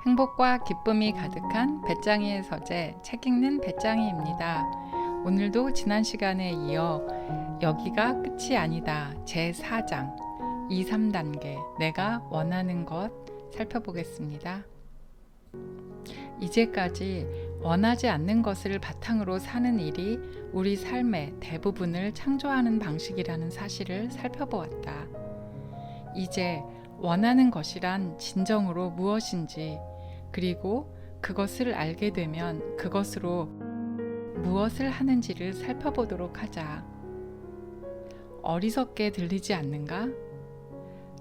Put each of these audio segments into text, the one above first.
행복과 기쁨이 가득한 배짱이의 서재 책 읽는 배짱이입니다. 오늘도 지난 시간에 이어 여기가 끝이 아니다 제4장 2, 3단계 내가 원하는 것 살펴보겠습니다. 이제까지 원하지 않는 것을 바탕으로 사는 일이 우리 삶의 대부분을 창조하는 방식이라는 사실을 살펴보았다. 이제 원하는 것이란 진정으로 무엇인지, 그리고 그것을 알게 되면 그것으로 무엇을 하는지를 살펴보도록 하자. 어리석게 들리지 않는가?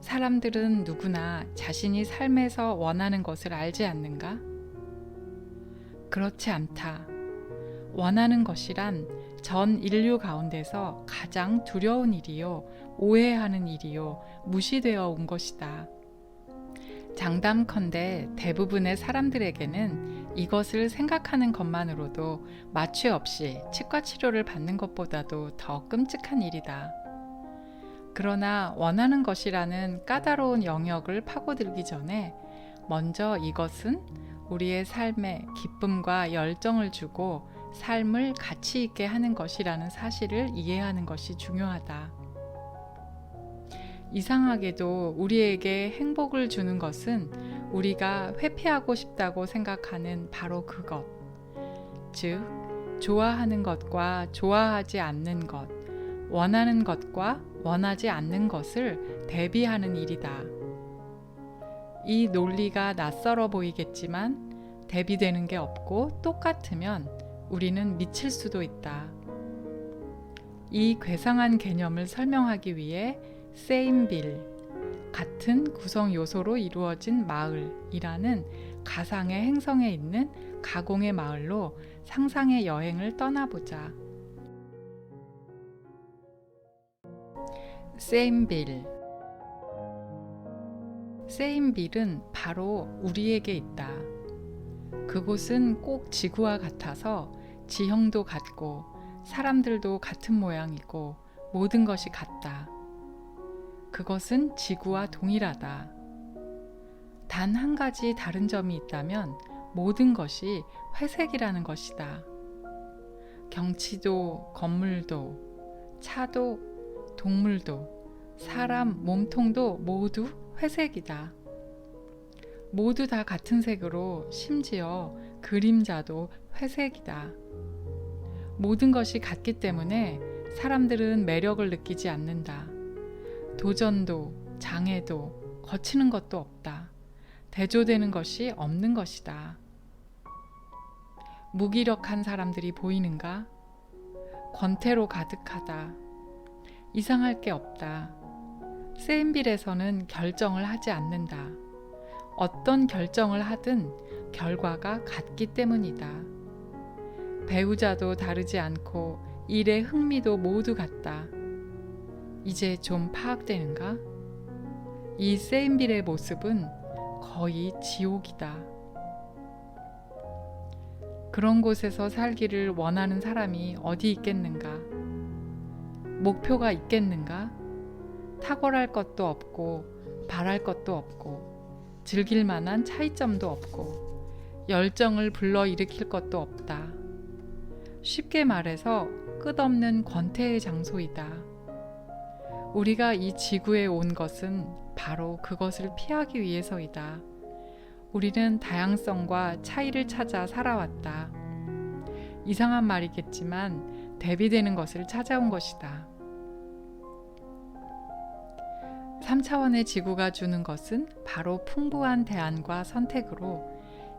사람들은 누구나 자신이 삶에서 원하는 것을 알지 않는가? 그렇지 않다. 원하는 것이란 전 인류 가운데서 가장 두려운 일이요, 오해하는 일이요, 무시되어 온 것이다. 장담컨대 대부분의 사람들에게는 이것을 생각하는 것만으로도 마취 없이 치과 치료를 받는 것보다도 더 끔찍한 일이다. 그러나 원하는 것이라는 까다로운 영역을 파고들기 전에 먼저 이것은 우리의 삶에 기쁨과 열정을 주고 삶을 가치 있게 하는 것이라는 사실을 이해하는 것이 중요하다. 이상하게도 우리에게 행복을 주는 것은 우리가 회피하고 싶다고 생각하는 바로 그것, 즉 좋아하는 것과 좋아하지 않는 것, 원하는 것과 원하지 않는 것을 대비하는 일이다. 이 논리가 낯설어 보이겠지만 대비되는 게 없고 똑같으면 우리는 미칠 수도 있다. 이 괴상한 개념을 설명하기 위해 세임빌, 같은 구성 요소로 이루어진 마을이라는 가상의 행성에 있는 가공의 마을로 상상의 여행을 떠나보자. 세임빌은 바로 우리에게 있다. 그곳은 꼭 지구와 같아서 지형도 같고 사람들도 같은 모양이고 모든 것이 같다. 그것은 지구와 동일하다. 단 한 가지 다른 점이 있다면 모든 것이 회색이라는 것이다. 경치도, 건물도, 차도, 동물도, 사람 몸통도 모두 회색이다. 모두 다 같은 색으로 심지어 그림자도 회색이다. 모든 것이 같기 때문에 사람들은 매력을 느끼지 않는다. 도전도 장애도 거치는 것도 없다. 대조되는 것이 없는 것이다. 무기력한 사람들이 보이는가? 권태로 가득하다. 이상할 게 없다. 세임빌에서는 결정을 하지 않는다. 어떤 결정을 하든 결과가 같기 때문이다. 배우자도 다르지 않고 일의 흥미도 모두 같다. 이제 좀 파악되는가? 이 세임빌의 모습은 거의 지옥이다. 그런 곳에서 살기를 원하는 사람이 어디 있겠는가? 목표가 있겠는가? 탁월할 것도 없고 바랄 것도 없고 즐길 만한 차이점도 없고 열정을 불러일으킬 것도 없다. 쉽게 말해서 끝없는 권태의 장소이다. 우리가 이 지구에 온 것은 바로 그것을 피하기 위해서이다. 우리는 다양성과 차이를 찾아 살아왔다. 이상한 말이겠지만 대비되는 것을 찾아온 것이다. 3차원의 지구가 주는 것은 바로 풍부한 대안과 선택으로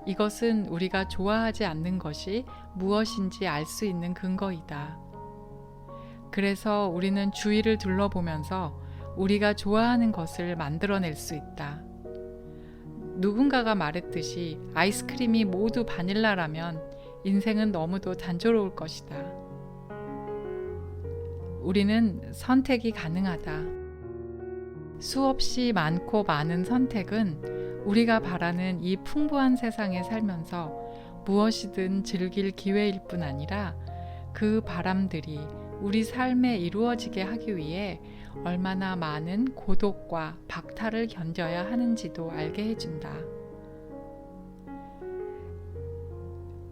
이것은 우리가 좋아하지 않는 것이 무엇인지 알 수 있는 근거이다. 그래서 우리는 주위를 둘러보면서 우리가 좋아하는 것을 만들어낼 수 있다. 누군가가 말했듯이 아이스크림이 모두 바닐라라면 인생은 너무도 단조로울 것이다. 우리는 선택이 가능하다. 수없이 많고 많은 선택은 우리가 바라는 이 풍부한 세상에 살면서 무엇이든 즐길 기회일 뿐 아니라 그 바람들이 우리 삶에 이루어지게 하기 위해 얼마나 많은 고독과 박탈을 견뎌야 하는지도 알게 해준다.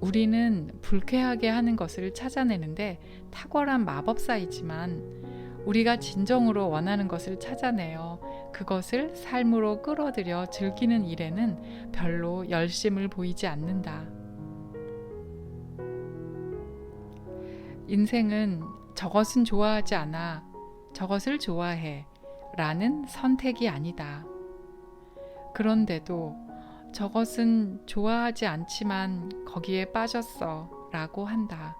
우리는 불쾌하게 하는 것을 찾아내는데 탁월한 마법사이지만 우리가 진정으로 원하는 것을 찾아내어 그것을 삶으로 끌어들여 즐기는 일에는 별로 열심을 보이지 않는다. 인생은 저것은 좋아하지 않아, 저것을 좋아해 라는 선택이 아니다. 그런데도 저것은 좋아하지 않지만 거기에 빠졌어 라고 한다.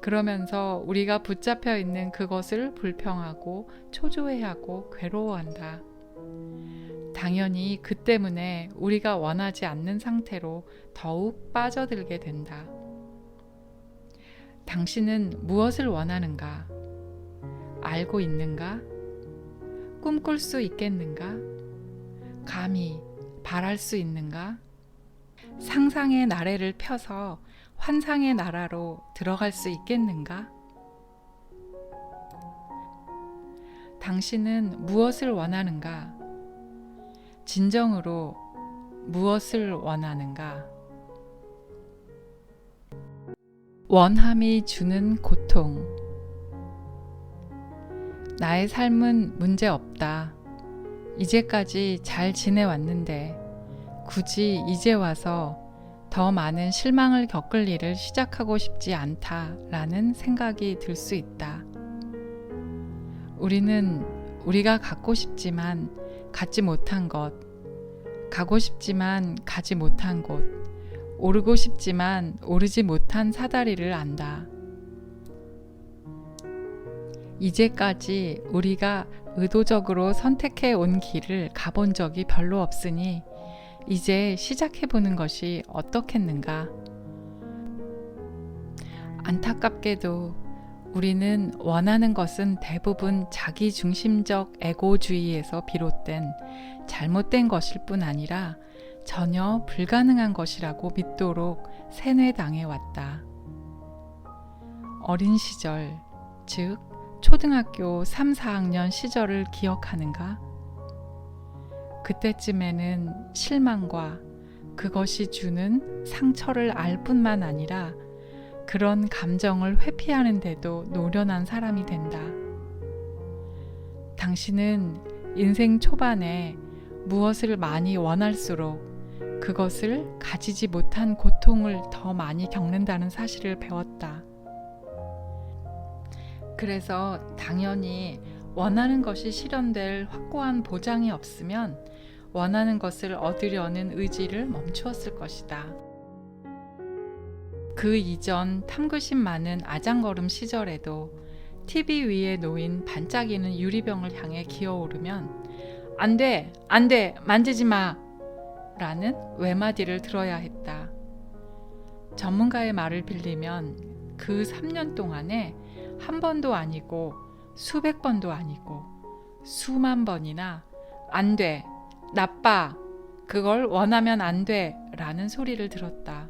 그러면서 우리가 붙잡혀 있는 그것을 불평하고 초조해하고 괴로워한다. 당연히 그 때문에 우리가 원하지 않는 상태로 더욱 빠져들게 된다. 당신은 무엇을 원하는가? 알고 있는가? 꿈꿀 수 있겠는가? 감히 바랄 수 있는가? 상상의 나래를 펴서 환상의 나라로 들어갈 수 있겠는가? 당신은 무엇을 원하는가? 진정으로 무엇을 원하는가? 원함이 주는 고통. 나의 삶은 문제 없다. 이제까지 잘 지내왔는데 굳이 이제 와서 더 많은 실망을 겪을 일을 시작하고 싶지 않다라는 생각이 들 수 있다. 우리는 우리가 갖고 싶지만 갖지 못한 것, 가고 싶지만 가지 못한 곳, 오르고 싶지만 오르지 못한 사다리를 안다. 이제까지 우리가 의도적으로 선택해 온 길을 가본 적이 별로 없으니 이제 시작해보는 것이 어떻겠는가? 안타깝게도 우리는 원하는 것은 대부분 자기중심적 에고주의에서 비롯된 잘못된 것일 뿐 아니라 전혀 불가능한 것이라고 믿도록 세뇌당해 왔다. 어린 시절, 즉 초등학교 3, 4학년 시절을 기억하는가? 그때쯤에는 실망과 그것이 주는 상처를 알 뿐만 아니라 그런 감정을 회피하는데도 노련한 사람이 된다. 당신은 인생 초반에 무엇을 많이 원할수록 그것을 가지지 못한 고통을 더 많이 겪는다는 사실을 배웠다. 그래서 당연히 원하는 것이 실현될 확고한 보장이 없으면 원하는 것을 얻으려는 의지를 멈추었을 것이다. 그 이전 탐구심 많은 아장걸음 시절에도 TV 위에 놓인 반짝이는 유리병을 향해 기어오르면 안 돼! 안 돼! 만지지 마! 라는 외마디를 들어야 했다. 전문가의 말을 빌리면 그 3년 동안에 한 번도 아니고 수백 번도 아니고 수만 번이나 안 돼! 나빠! 그걸 원하면 안 돼! 라는 소리를 들었다.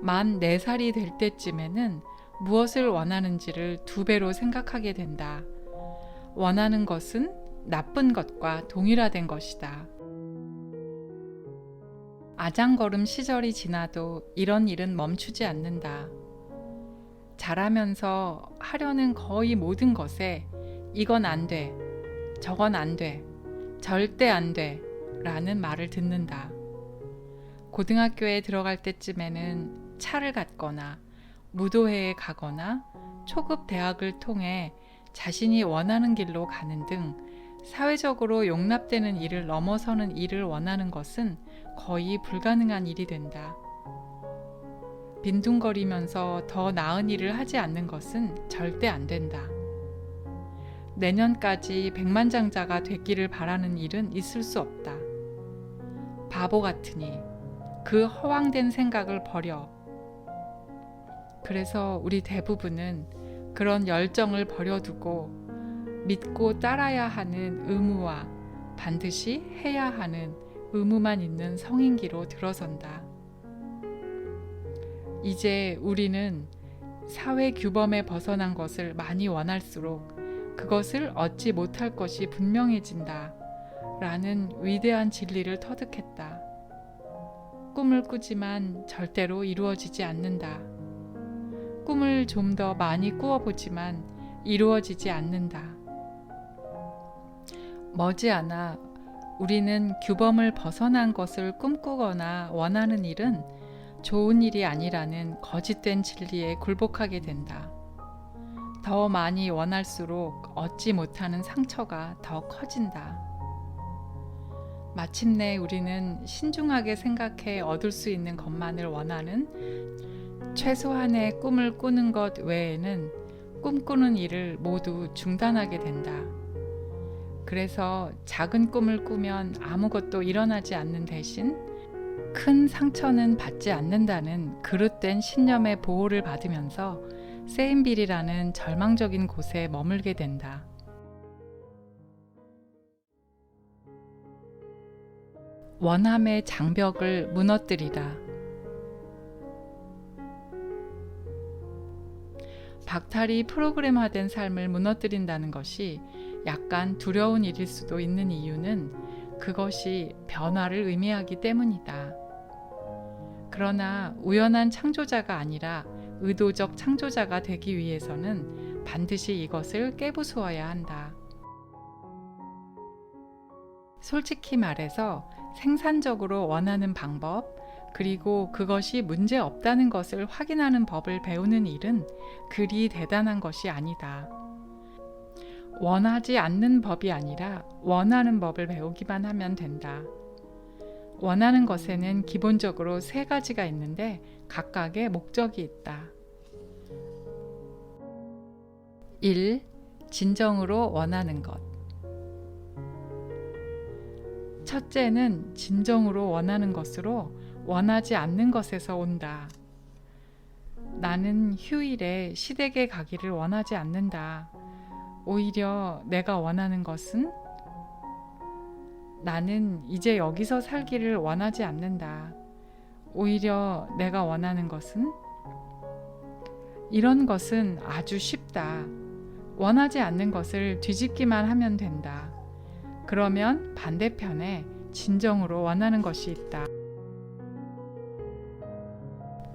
만 4살이 될 때쯤에는 무엇을 원하는지를 2배로 생각하게 된다. 원하는 것은 나쁜 것과 동일화된 것이다. 아장걸음 시절이 지나도 이런 일은 멈추지 않는다. 자라면서 하려는 거의 모든 것에 이건 안 돼, 저건 안 돼, 절대 안 돼 라는 말을 듣는다. 고등학교에 들어갈 때쯤에는 차를 갖거나 무도회에 가거나 초급 대학을 통해 자신이 원하는 길로 가는 등 사회적으로 용납되는 일을 넘어서는 일을 원하는 것은 거의 불가능한 일이 된다. 빈둥거리면서 더 나은 일을 하지 않는 것은 절대 안 된다. 내년까지 백만장자가 되기를 바라는 일은 있을 수 없다. 바보 같으니 그 허황된 생각을 버려. 그래서 우리 대부분은 그런 열정을 버려두고 믿고 따라야 하는 의무와 반드시 해야 하는 의무만 있는 성인기로 들어선다. 이제 우리는 사회 규범에 벗어난 것을 많이 원할수록 그것을 얻지 못할 것이 분명해진다 라는 위대한 진리를 터득했다. 꿈을 꾸지만 절대로 이루어지지 않는다. 꿈을 좀 더 많이 꾸어보지만 이루어지지 않는다. 머지않아 우리는 규범을 벗어난 것을 꿈꾸거나 원하는 일은 좋은 일이 아니라는 거짓된 진리에 굴복하게 된다. 더 많이 원할수록 얻지 못하는 상처가 더 커진다. 마침내 우리는 신중하게 생각해 얻을 수 있는 것만을 원하는 최소한의 꿈을 꾸는 것 외에는 꿈꾸는 일을 모두 중단하게 된다. 그래서 작은 꿈을 꾸면 아무것도 일어나지 않는 대신 큰 상처는 받지 않는다는 그릇된 신념의 보호를 받으면서 세인빌이라는 절망적인 곳에 머물게 된다. 원함의 장벽을 무너뜨리다. 박탈이 프로그램화된 삶을 무너뜨린다는 것이 약간 두려운 일일 수도 있는 이유는 그것이 변화를 의미하기 때문이다. 그러나 우연한 창조자가 아니라 의도적 창조자가 되기 위해서는 반드시 이것을 깨부수어야 한다. 솔직히 말해서 생산적으로 원하는 방법, 그리고 그것이 문제 없다는 것을 확인하는 법을 배우는 일은 그리 대단한 것이 아니다. 원하지 않는 법이 아니라 원하는 법을 배우기만 하면 된다. 원하는 것에는 기본적으로 세 가지가 있는데 각각의 목적이 있다. 1. 진정으로 원하는 것. 첫째는 진정으로 원하는 것으로 원하지 않는 것에서 온다. 나는 휴일에 시댁에 가기를 원하지 않는다. 오히려 내가 원하는 것은 나는 이제 여기서 살기를 원하지 않는다. 오히려 내가 원하는 것은 이런 것은 아주 쉽다. 원하지 않는 것을 뒤집기만 하면 된다. 그러면 반대편에 진정으로 원하는 것이 있다.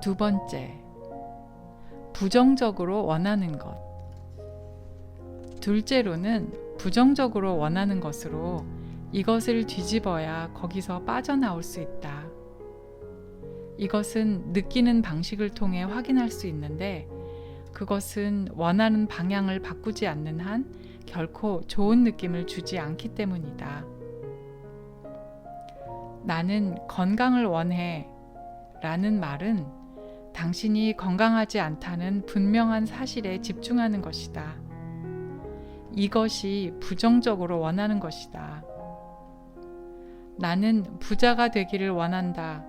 두 번째, 부정적으로 원하는 것. 둘째로는 부정적으로 원하는 것으로 이것을 뒤집어야 거기서 빠져나올 수 있다. 이것은 느끼는 방식을 통해 확인할 수 있는데 그것은 원하는 방향을 바꾸지 않는 한 결코 좋은 느낌을 주지 않기 때문이다. 나는 건강을 원해 라는 말은 당신이 건강하지 않다는 분명한 사실에 집중하는 것이다. 이것이 부정적으로 원하는 것이다. 나는 부자가 되기를 원한다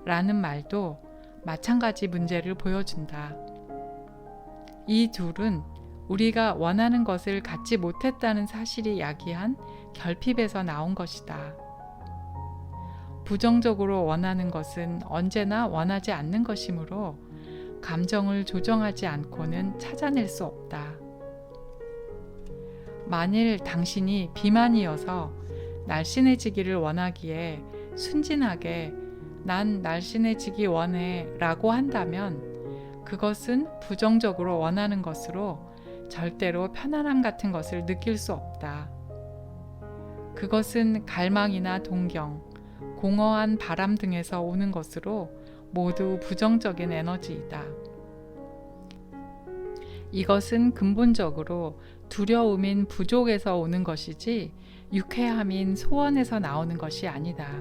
라는 말도 마찬가지 문제를 보여준다. 이 둘은 우리가 원하는 것을 갖지 못했다는 사실이 야기한 결핍에서 나온 것이다. 부정적으로 원하는 것은 언제나 원하지 않는 것이므로 감정을 조정하지 않고는 찾아낼 수 없다. 만일 당신이 비만이어서 날씬해지기를 원하기에 순진하게 난 날씬해지기 원해 라고 한다면 그것은 부정적으로 원하는 것으로 절대로 편안함 같은 것을 느낄 수 없다. 그것은 갈망이나 동경, 공허한 바람 등에서 오는 것으로 모두 부정적인 에너지이다. 이것은 근본적으로 두려움인 부족에서 오는 것이지 유쾌함인 소원에서 나오는 것이 아니다.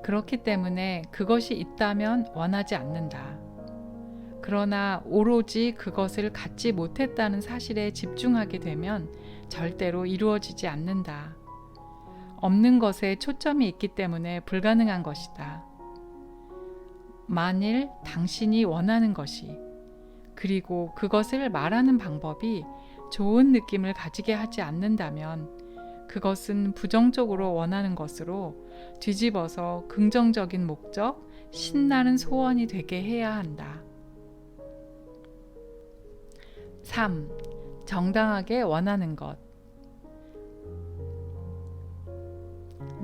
그렇기 때문에 그것이 있다면 원하지 않는다. 그러나 오로지 그것을 갖지 못했다는 사실에 집중하게 되면 절대로 이루어지지 않는다. 없는 것에 초점이 있기 때문에 불가능한 것이다. 만일 당신이 원하는 것이 그리고 그것을 말하는 방법이 좋은 느낌을 가지게 하지 않는다면 그것은 부정적으로 원하는 것으로 뒤집어서 긍정적인 목적, 신나는 소원이 되게 해야 한다. 3. 정당하게 원하는 것.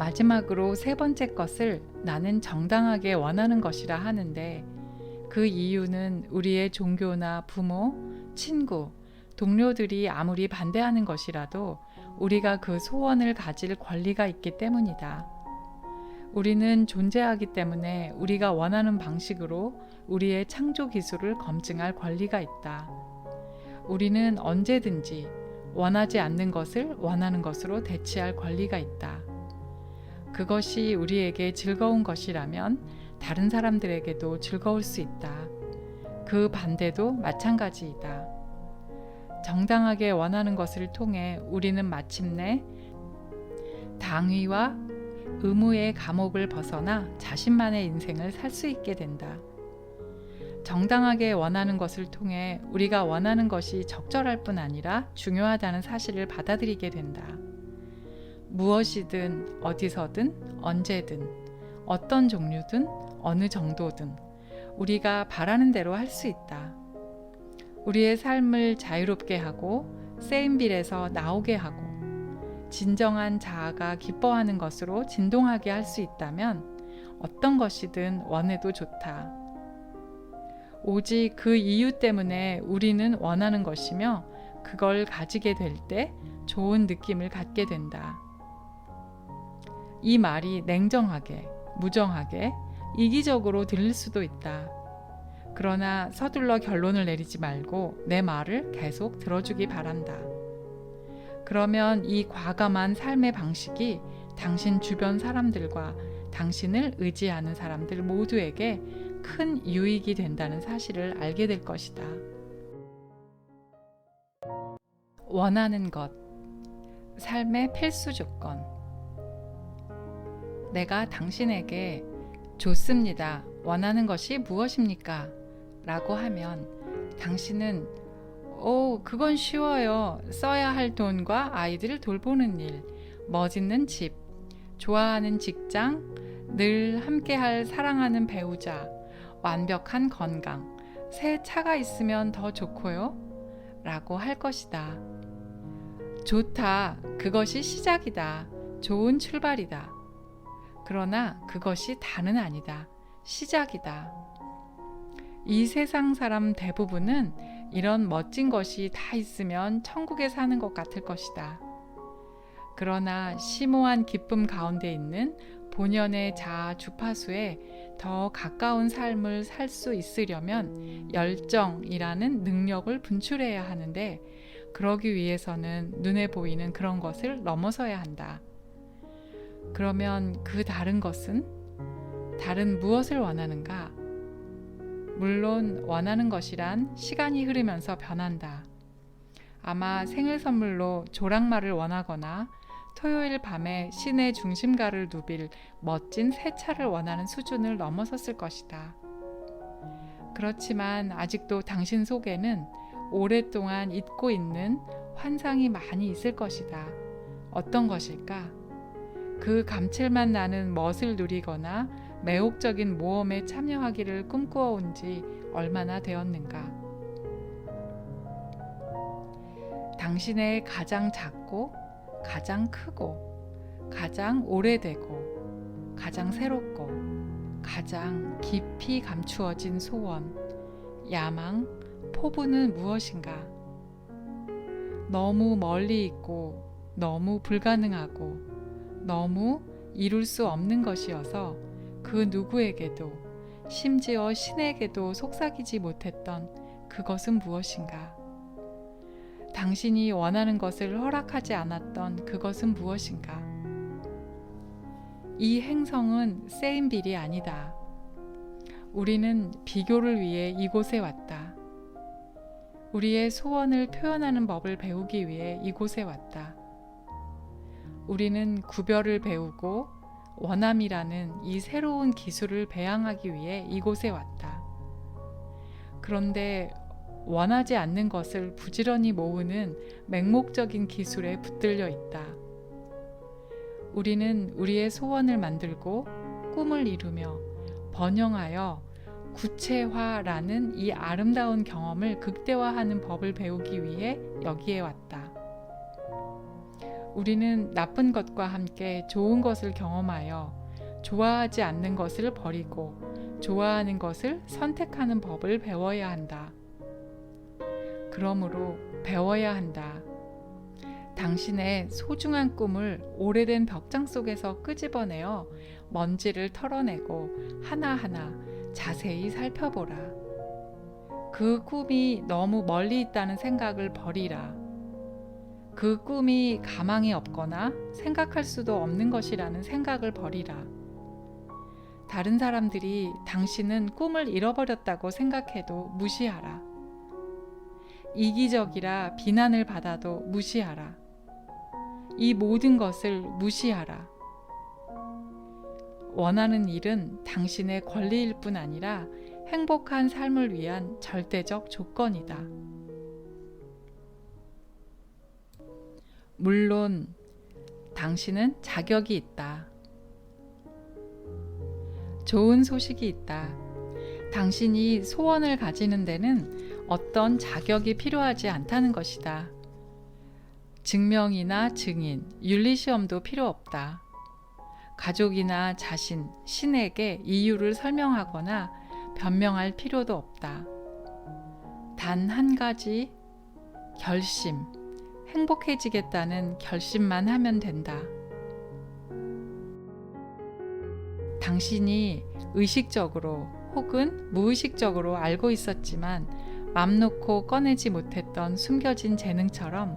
마지막으로 세 번째 것을 나는 정당하게 원하는 것이라 하는데, 그 이유는 우리의 종교나 부모, 친구, 동료들이 아무리 반대하는 것이라도 우리가 그 소원을 가질 권리가 있기 때문이다. 우리는 존재하기 때문에 우리가 원하는 방식으로 우리의 창조 기술을 검증할 권리가 있다. 우리는 언제든지 원하지 않는 것을 원하는 것으로 대체할 권리가 있다. 그것이 우리에게 즐거운 것이라면 다른 사람들에게도 즐거울 수 있다. 그 반대도 마찬가지이다. 정당하게 원하는 것을 통해 우리는 마침내 당위와 의무의 감옥을 벗어나 자신만의 인생을 살 수 있게 된다. 정당하게 원하는 것을 통해 우리가 원하는 것이 적절할 뿐 아니라 중요하다는 사실을 받아들이게 된다. 무엇이든 어디서든 언제든 어떤 종류든 어느 정도든 우리가 바라는 대로 할 수 있다. 우리의 삶을 자유롭게 하고 세인빌에서 나오게 하고 진정한 자아가 기뻐하는 것으로 진동하게 할 수 있다면 어떤 것이든 원해도 좋다. 오직 그 이유 때문에 우리는 원하는 것이며 그걸 가지게 될 때 좋은 느낌을 갖게 된다. 이 말이 냉정하게, 무정하게, 이기적으로 들릴 수도 있다. 그러나 서둘러 결론을 내리지 말고 내 말을 계속 들어주기 바란다. 그러면 이 과감한 삶의 방식이 당신 주변 사람들과 당신을 의지하는 사람들 모두에게 큰 유익이 된다는 사실을 알게 될 것이다. 원하는 것, 삶의 필수 조건. 내가 당신에게 좋습니다. 원하는 것이 무엇입니까? 라고 하면 당신은 그건 쉬워요. 써야 할 돈과 아이들을 돌보는 일, 멋있는 집, 좋아하는 직장, 늘 함께할 사랑하는 배우자, 완벽한 건강, 새 차가 있으면 더 좋고요. 라고 할 것이다. 좋다. 그것이 시작이다. 좋은 출발이다. 그러나 그것이 다는 아니다. 시작이다. 이 세상 사람 대부분은 이런 멋진 것이 다 있으면 천국에 사는 것 같을 것이다. 그러나 심오한 기쁨 가운데 있는 본연의 자아 주파수에 더 가까운 삶을 살 수 있으려면 열정이라는 능력을 분출해야 하는데, 그러기 위해서는 눈에 보이는 그런 것을 넘어서야 한다. 그러면 그 다른 것은? 다른 무엇을 원하는가? 물론 원하는 것이란 시간이 흐르면서 변한다. 아마 생일 선물로 조랑말을 원하거나 토요일 밤에 시내 중심가를 누빌 멋진 새 차를 원하는 수준을 넘어섰을 것이다. 그렇지만 아직도 당신 속에는 오랫동안 잊고 있는 환상이 많이 있을 것이다. 어떤 것일까? 그 감칠맛 나는 멋을 누리거나 매혹적인 모험에 참여하기를 꿈꾸어 온 지 얼마나 되었는가? 당신의 가장 작고 가장 크고 가장 오래되고 가장 새롭고 가장 깊이 감추어진 소원, 야망, 포부는 무엇인가? 너무 멀리 있고 너무 불가능하고 너무 이룰 수 없는 것이어서 그 누구에게도, 심지어 신에게도 속삭이지 못했던 그것은 무엇인가? 당신이 원하는 것을 허락하지 않았던 그것은 무엇인가? 이 행성은 세인빌이 아니다. 우리는 비교를 위해 이곳에 왔다. 우리의 소원을 표현하는 법을 배우기 위해 이곳에 왔다. 우리는 구별을 배우고 원함이라는 이 새로운 기술을 배양하기 위해 이곳에 왔다. 그런데 원하지 않는 것을 부지런히 모으는 맹목적인 기술에 붙들려 있다. 우리는 우리의 소원을 만들고 꿈을 이루며 번영하여 구체화라는 이 아름다운 경험을 극대화하는 법을 배우기 위해 여기에 왔다. 우리는 나쁜 것과 함께 좋은 것을 경험하여 좋아하지 않는 것을 버리고 좋아하는 것을 선택하는 법을 배워야 한다. 그러므로 배워야 한다. 당신의 소중한 꿈을 오래된 벽장 속에서 끄집어내어 먼지를 털어내고 하나하나 자세히 살펴보라. 그 꿈이 너무 멀리 있다는 생각을 버리라. 그 꿈이 가망이 없거나 생각할 수도 없는 것이라는 생각을 버리라. 다른 사람들이 당신은 꿈을 잃어버렸다고 생각해도 무시하라. 이기적이라 비난을 받아도 무시하라. 이 모든 것을 무시하라. 원하는 일은 당신의 권리일 뿐 아니라 행복한 삶을 위한 절대적 조건이다. 물론 당신은 자격이 있다. 좋은 소식이 있다. 당신이 소원을 가지는 데는 어떤 자격이 필요하지 않다는 것이다. 증명이나 증인, 윤리시험도 필요 없다. 가족이나 자신, 신에게 이유를 설명하거나 변명할 필요도 없다. 단 한 가지, 결심, 행복해지겠다는 결심만 하면 된다. 당신이 의식적으로 혹은 무의식적으로 알고 있었지만 맘 놓고 꺼내지 못했던 숨겨진 재능처럼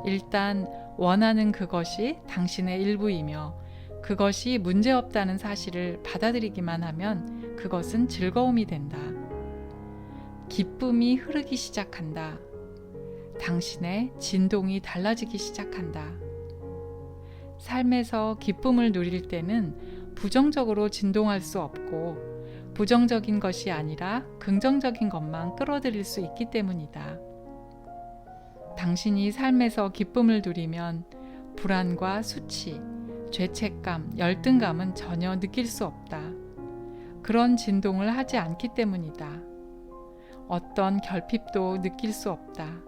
일단 원하는 그것이 당신의 일부이며 그것이 문제없다는 사실을 받아들이기만 하면 그것은 즐거움이 된다. 기쁨이 흐르기 시작한다. 당신의 진동이 달라지기 시작한다. 삶에서 기쁨을 누릴 때는 부정적으로 진동할 수 없고 부정적인 것이 아니라 긍정적인 것만 끌어들일 수 있기 때문이다. 당신이 삶에서 기쁨을 누리면 불안과 수치, 죄책감, 열등감은 전혀 느낄 수 없다. 그런 진동을 하지 않기 때문이다. 어떤 결핍도 느낄 수 없다.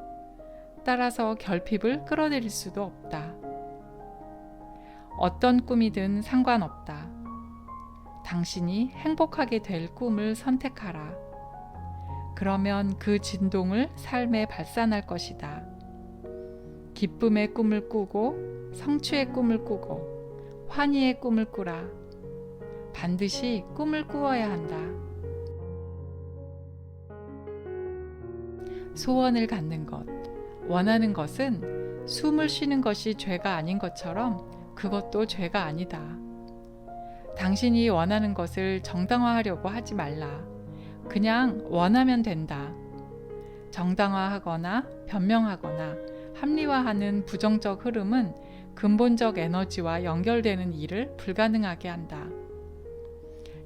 따라서 결핍을 끌어들일 수도 없다. 어떤 꿈이든 상관없다. 당신이 행복하게 될 꿈을 선택하라. 그러면 그 진동을 삶에 발산할 것이다. 기쁨의 꿈을 꾸고 성취의 꿈을 꾸고 환희의 꿈을 꾸라. 반드시 꿈을 꾸어야 한다. 소원을 갖는 것, 원하는 것은 숨을 쉬는 것이 죄가 아닌 것처럼 그것도 죄가 아니다. 당신이 원하는 것을 정당화하려고 하지 말라. 그냥 원하면 된다. 정당화하거나 변명하거나 합리화하는 부정적 흐름은 근본적 에너지와 연결되는 일을 불가능하게 한다.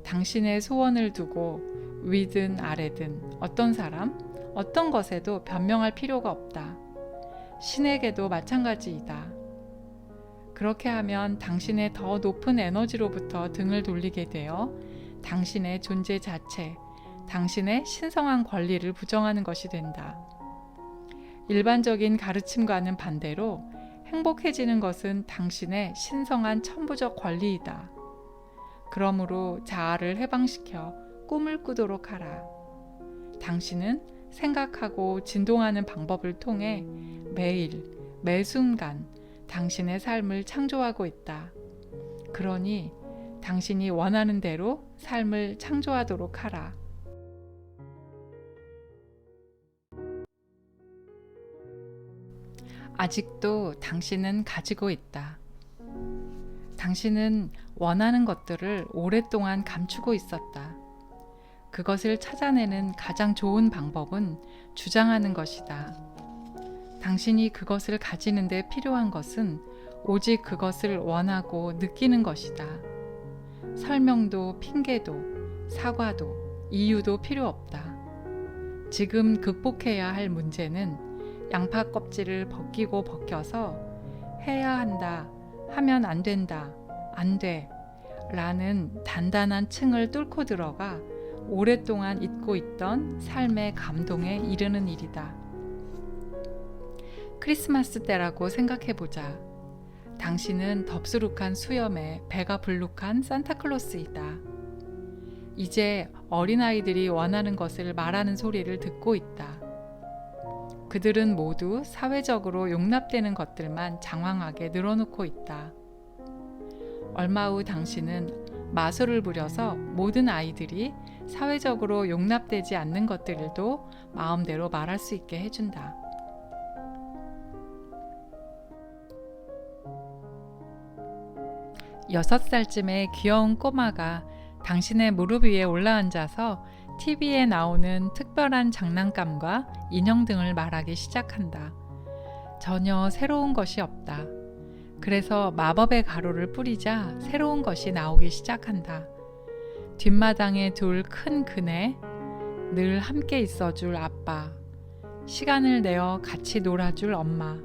당신의 소원을 두고 위든 아래든 어떤 사람, 어떤 것에도 변명할 필요가 없다. 신에게도 마찬가지이다. 그렇게 하면 당신의 더 높은 에너지로부터 등을 돌리게 되어 당신의 존재 자체, 당신의 신성한 권리를 부정하는 것이 된다. 일반적인 가르침과는 반대로 행복해지는 것은 당신의 신성한 천부적 권리이다. 그러므로 자아를 해방시켜 꿈을 꾸도록 하라. 당신은 생각하고 진동하는 방법을 통해 매일, 매 순간 당신의 삶을 창조하고 있다. 그러니 당신이 원하는 대로 삶을 창조하도록 하라. 아직도 당신은 가지고 있다. 당신은 원하는 것들을 오랫동안 감추고 있었다. 그것을 찾아내는 가장 좋은 방법은 주장하는 것이다. 당신이 그것을 가지는 데 필요한 것은 오직 그것을 원하고 느끼는 것이다. 설명도 핑계도 사과도 이유도 필요 없다. 지금 극복해야 할 문제는 양파 껍질을 벗기고 벗겨서 해야 한다, 하면 안 된다, 안 돼 라는 단단한 층을 뚫고 들어가 오랫동안 잊고 있던 삶의 감동에 이르는 일이다. 크리스마스 때라고 생각해보자. 당신은 덥수룩한 수염에 배가 불룩한 산타클로스이다. 이제 어린아이들이 원하는 것을 말하는 소리를 듣고 있다. 그들은 모두 사회적으로 용납되는 것들만 장황하게 늘어놓고 있다. 얼마 후 당신은 마술을 부려서 모든 아이들이 사회적으로 용납되지 않는 것들도 마음대로 말할 수 있게 해준다. 여섯 살쯤의 귀여운 꼬마가 당신의 무릎 위에 올라앉아서 TV에 나오는 특별한 장난감과 인형 등을 말하기 시작한다. 전혀 새로운 것이 없다. 그래서 마법의 가루를 뿌리자 새로운 것이 나오기 시작한다. 뒷마당에 둘 큰 그네, 늘 함께 있어줄 아빠, 시간을 내어 같이 놀아줄 엄마,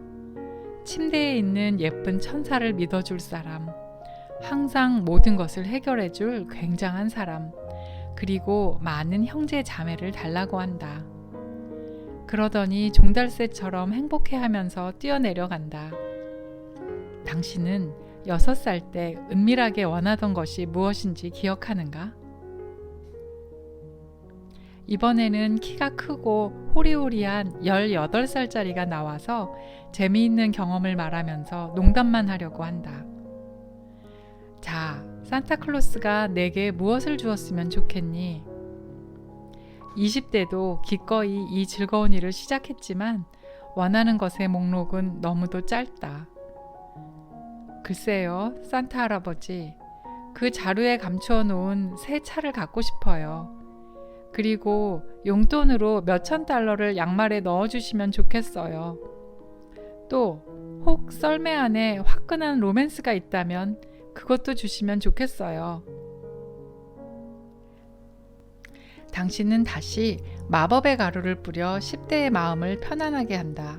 침대에 있는 예쁜 천사를 믿어줄 사람, 항상 모든 것을 해결해줄 굉장한 사람, 그리고 많은 형제 자매를 달라고 한다. 그러더니 종달새처럼 행복해하면서 뛰어내려간다. 당신은 6살 때 은밀하게 원하던 것이 무엇인지 기억하는가? 이번에는 키가 크고 호리호리한 18살짜리가 나와서 재미있는 경험을 말하면서 농담만 하려고 한다. 자, 산타클로스가 내게 무엇을 주었으면 좋겠니? 20대도 기꺼이 이 즐거운 일을 시작했지만 원하는 것의 목록은 너무도 짧다. 글쎄요, 산타 할아버지, 그 자루에 감추어 놓은 새 차를 갖고 싶어요. 그리고 용돈으로 몇천 달러를 양말에 넣어주시면 좋겠어요. 또 혹 썰매 안에 화끈한 로맨스가 있다면 그것도 주시면 좋겠어요. 당신은 다시 마법의 가루를 뿌려 10대의 마음을 편안하게 한다.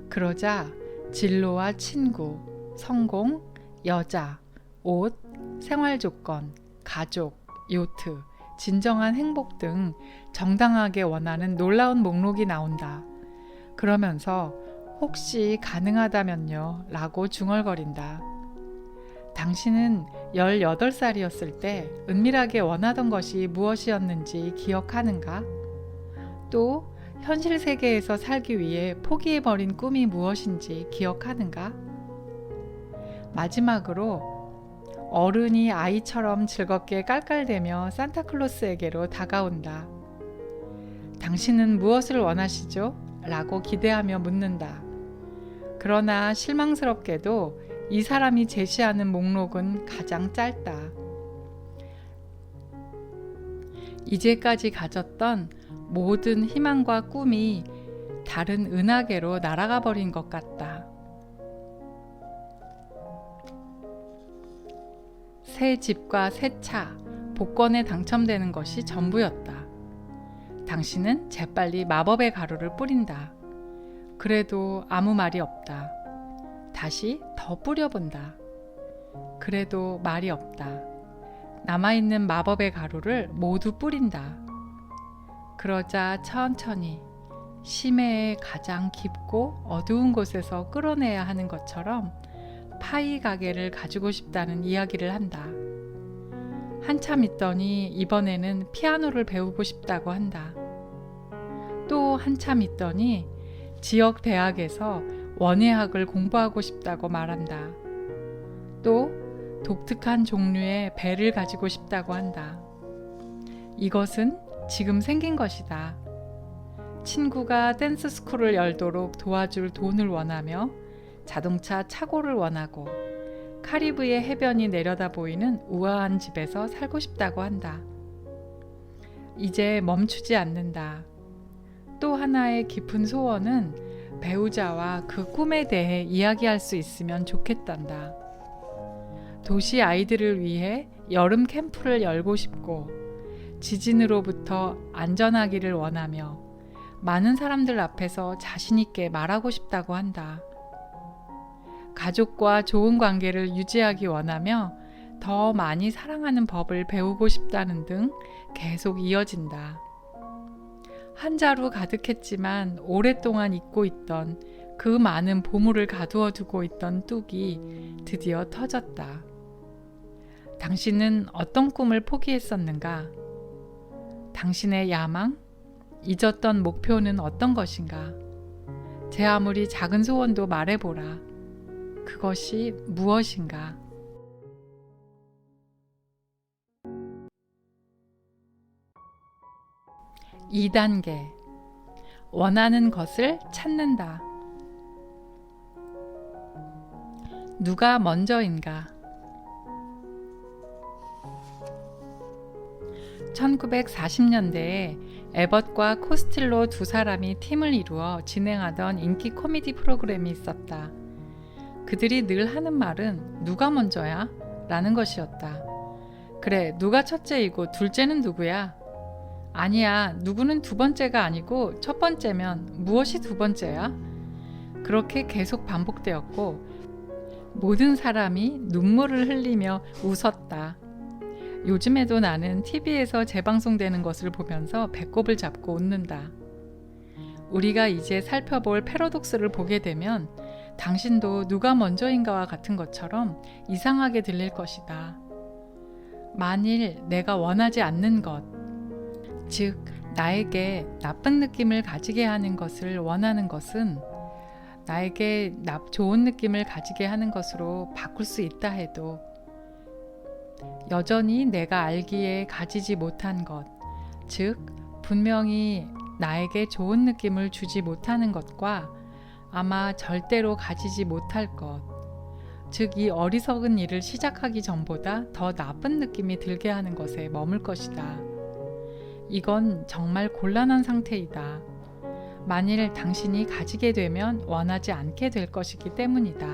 그러자 진로와 친구, 성공, 여자, 옷, 생활 조건, 가족, 요트, 진정한 행복 등 정당하게 원하는 놀라운 목록이 나온다. 그러면서 혹시 가능하다면요 라고 중얼거린다. 당신은 18살이었을 때 은밀하게 원하던 것이 무엇이었는지 기억하는가? 또 현실 세계에서 살기 위해 포기해버린 꿈이 무엇인지 기억하는가? 마지막으로 어른이 아이처럼 즐겁게 깔깔대며 산타클로스에게로 다가온다. 당신은 무엇을 원하시죠? 라고 기대하며 묻는다. 그러나 실망스럽게도 이 사람이 제시하는 목록은 가장 짧다. 이제까지 가졌던 모든 희망과 꿈이 다른 은하계로 날아가 버린 것 같다. 새 집과 새 차, 복권에 당첨되는 것이 전부였다. 당신은 재빨리 마법의 가루를 뿌린다. 그래도 아무 말이 없다. 다시 더 뿌려본다. 그래도 말이 없다. 남아있는 마법의 가루를 모두 뿌린다. 그러자 천천히 심해의 가장 깊고 어두운 곳에서 끌어내야 하는 것처럼 파이 가게를 가지고 싶다는 이야기를 한다. 한참 있더니 이번에는 피아노를 배우고 싶다고 한다. 또 한참 있더니 지역 대학에서 원예학을 공부하고 싶다고 말한다. 또 독특한 종류의 배를 가지고 싶다고 한다. 이것은 지금 생긴 것이다. 친구가 댄스 스쿨을 열도록 도와줄 돈을 원하며 자동차 차고를 원하고 카리브해 해변이 내려다 보이는 우아한 집에서 살고 싶다고 한다. 이제 멈추지 않는다. 또 하나의 깊은 소원은 배우자와 그 꿈에 대해 이야기할 수 있으면 좋겠단다. 도시 아이들을 위해 여름 캠프를 열고 싶고 지진으로부터 안전하기를 원하며 많은 사람들 앞에서 자신 있게 말하고 싶다고 한다. 가족과 좋은 관계를 유지하기 원하며 더 많이 사랑하는 법을 배우고 싶다는 등 계속 이어진다. 한 자루 가득했지만 오랫동안 잊고 있던 그 많은 보물을 가두어 두고 있던 뚝이 드디어 터졌다. 당신은 어떤 꿈을 포기했었는가? 당신의 야망? 잊었던 목표는 어떤 것인가? 제 아무리 작은 소원도 말해보라. 그것이 무엇인가? 2단계. 원하는 것을 찾는다. 누가 먼저인가? 1940년대에 에벗과 코스틸로 두 사람이 팀을 이루어 진행하던 인기 코미디 프로그램이 있었다. 그들이 늘 하는 말은 누가 먼저야? 라는 것이었다. 그래, 누가 첫째이고 둘째는 누구야? 아니야, 누구는 두 번째가 아니고 첫 번째면 무엇이 두 번째야? 그렇게 계속 반복되었고 모든 사람이 눈물을 흘리며 웃었다. 요즘에도 나는 TV에서 재방송되는 것을 보면서 배꼽을 잡고 웃는다. 우리가 이제 살펴볼 패러독스를 보게 되면 당신도 누가 먼저인가와 같은 것처럼 이상하게 들릴 것이다. 만일 내가 원하지 않는 것, 즉 나에게 나쁜 느낌을 가지게 하는 것을 원하는 것은 나에게 좋은 느낌을 가지게 하는 것으로 바꿀 수 있다 해도 여전히 내가 알기에 가지지 못한 것, 즉 분명히 나에게 좋은 느낌을 주지 못하는 것과 아마 절대로 가지지 못할 것, 즉 이 어리석은 일을 시작하기 전보다 더 나쁜 느낌이 들게 하는 것에 머물 것이다. 이건 정말 곤란한 상태이다. 만일 당신이 가지게 되면 원하지 않게 될 것이기 때문이다.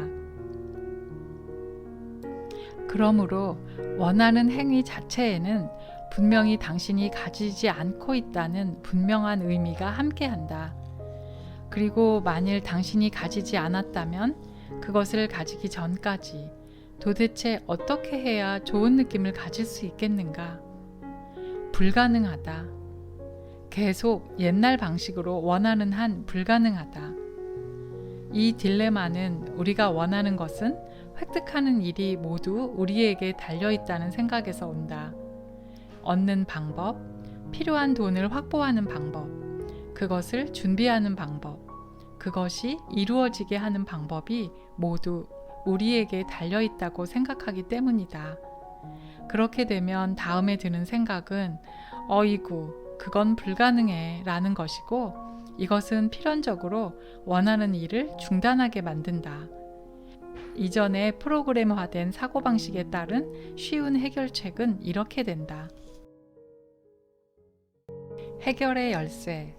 그러므로 원하는 행위 자체에는 분명히 당신이 가지지 않고 있다는 분명한 의미가 함께한다. 그리고 만일 당신이 가지지 않았다면 그것을 가지기 전까지 도대체 어떻게 해야 좋은 느낌을 가질 수 있겠는가? 불가능하다. 계속 옛날 방식으로 원하는 한 불가능하다. 이 딜레마는 우리가 원하는 것은 획득하는 일이 모두 우리에게 달려있다는 생각에서 온다. 얻는 방법, 필요한 돈을 확보하는 방법, 그것을 준비하는 방법, 그것이 이루어지게 하는 방법이 모두 우리에게 달려있다고 생각하기 때문이다. 그렇게 되면 다음에 드는 생각은 어이구, 그건 불가능해 라는 것이고 이것은 필연적으로 원하는 일을 중단하게 만든다. 이전에 프로그램화된 사고방식에 따른 쉬운 해결책은 이렇게 된다. 해결의 열쇠.